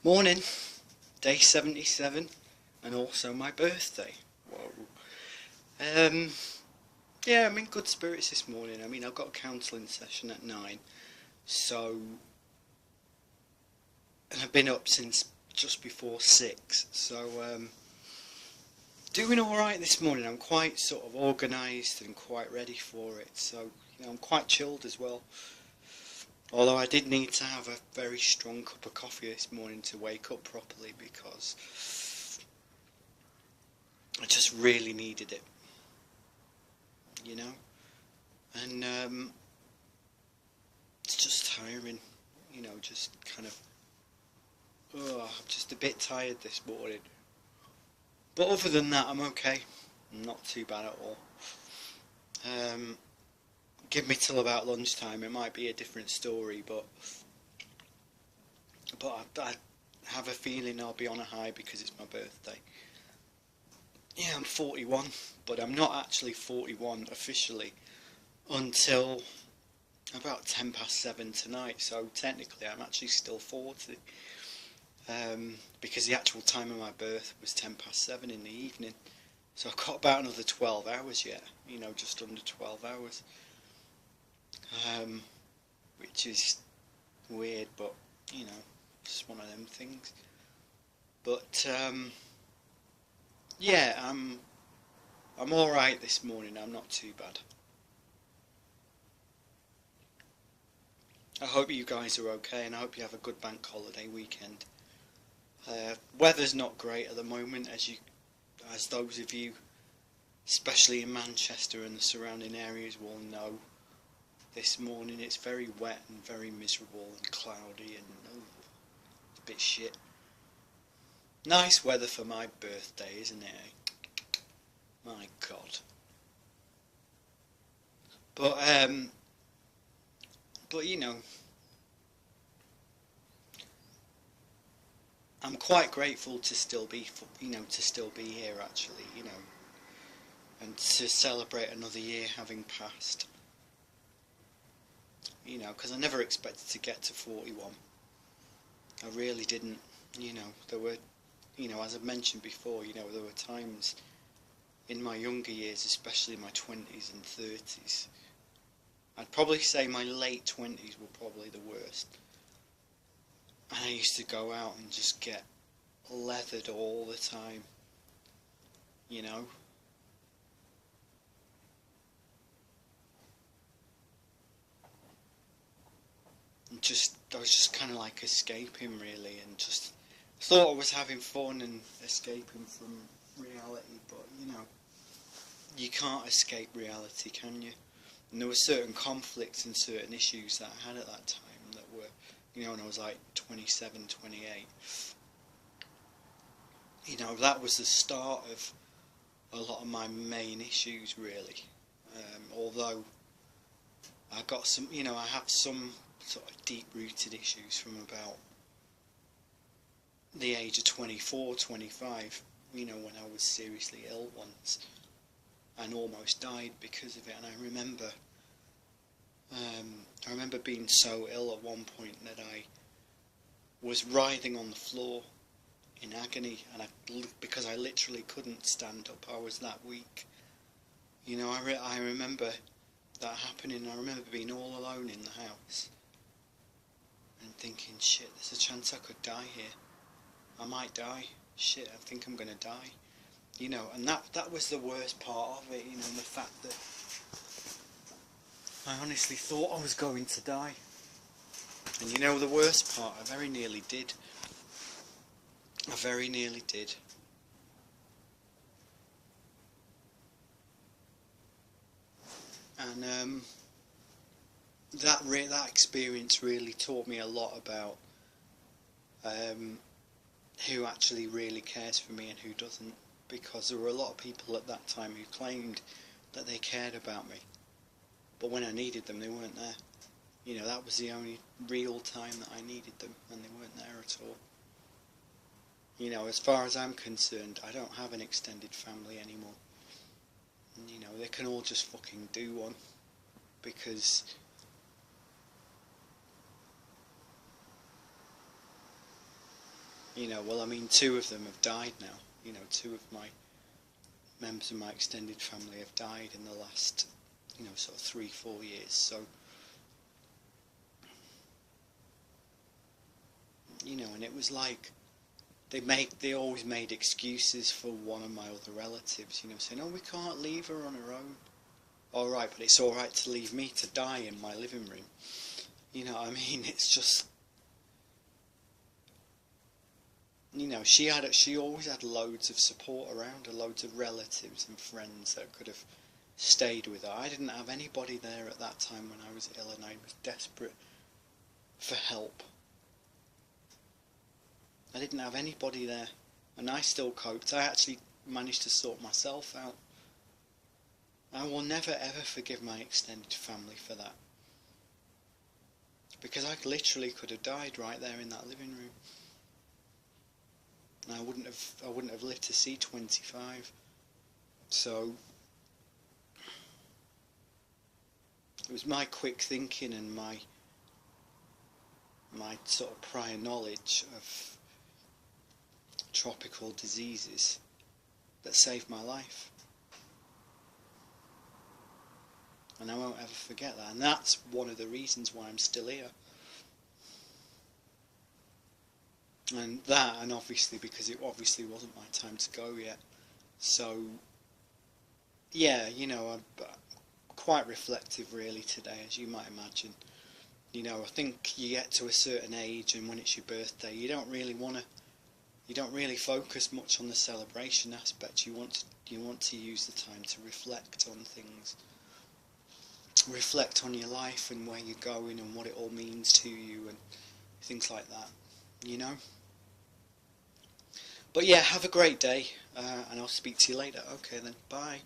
Morning, day 77, and also my birthday. Whoa. Um, yeah, I'm in good spirits this morning. I mean, I've got a counselling session at 9, so, and I've been up since just before 6, so, doing alright this morning. I'm quite sort of organised and quite ready for it, so, I'm quite chilled as well. Although I did need to have a very strong cup of coffee this morning to wake up properly because I just really needed it, and it's just tiring, just kind of, I'm just a bit tired this morning. But other than that, I'm okay. I'm not too bad at all. Give me till about lunchtime, it might be a different story, but I have a feeling I'll be on a high because it's my birthday. Yeah, I'm 41, but I'm not actually 41 officially until about 10 past 7 tonight, so technically I'm actually still 40, because the actual time of my birth was 10 past 7 in the evening, so I've got about another 12 hours yet, just under 12 hours, which is weird, but, just one of them things. But, yeah, I'm alright this morning, I'm not too bad. I hope you guys are okay, and I hope you have a good bank holiday weekend. Weather's not great at the moment, as those of you, especially in Manchester and the surrounding areas, will know. This morning it's very wet and very miserable and cloudy and it's a bit shit. Nice weather for my birthday, isn't it? My God. But I'm quite grateful to still be, here actually, and to celebrate another year having passed. Because I never expected to get to 41. I really didn't. There were, as I've mentioned before, there were times in my younger years, especially my 20s and 30s. I'd probably say my late 20s were probably the worst. And I used to go out and just get leathered all the time, And I was just kind of like escaping really, and just thought I was having fun and escaping from reality, but you can't escape reality, can you? And there were certain conflicts and certain issues that I had at that time that were, when I was like 27, 28. That was the start of a lot of my main issues really. Although I got some, I have some sort of deep-rooted issues from about the age of 24, 25, when I was seriously ill once and almost died because of it. And I remember being so ill at one point that I was writhing on the floor in agony, and because I literally couldn't stand up. I was that weak. I remember that happening. I remember being all alone in the house and thinking, shit, there's a chance I could die here. I might die. Shit, I think I'm gonna die. And that was the worst part of it, the fact that I honestly thought I was going to die. And the worst part, I very nearly did. I very nearly did. And that experience really taught me a lot about who actually really cares for me and who doesn't, because there were a lot of people at that time who claimed that they cared about me, but when I needed them they weren't there. That was the only real time that I needed them, and they weren't there at all. As far as I'm concerned, I don't have an extended family anymore. And, they can all just fucking do one, because You know, well, I mean, two of them have died now. You know, two of my members of my extended family have died in the last, you know, sort of 3-4 years. So, you know, and it was like they always made excuses for one of my other relatives. You know, saying, "Oh, we can't leave her on her own." All right, but it's all right to leave me to die in my living room. You know what I mean? It's just, you know, she always had loads of support around her, loads of relatives and friends that could have stayed with her. I didn't have anybody there at that time when I was ill, and I was desperate for help. I didn't have anybody there, and I still coped. I actually managed to sort myself out. I will never ever forgive my extended family for that, because I literally could have died right there in that living room. And I wouldn't have lived to see 25. So it was my quick thinking and my sort of prior knowledge of tropical diseases that saved my life. And I won't ever forget that. And that's one of the reasons why I'm still here. And that, and obviously because it obviously wasn't my time to go yet. So, yeah, you know, I'm quite reflective really today, as you might imagine. You know, I think you get to a certain age, and when it's your birthday, you don't really focus much on the celebration aspect. You want to use the time to reflect on things. Reflect on your life and where you're going and what it all means to you and things like that, you know. But yeah, have a great day, and I'll speak to you later. Okay then, bye.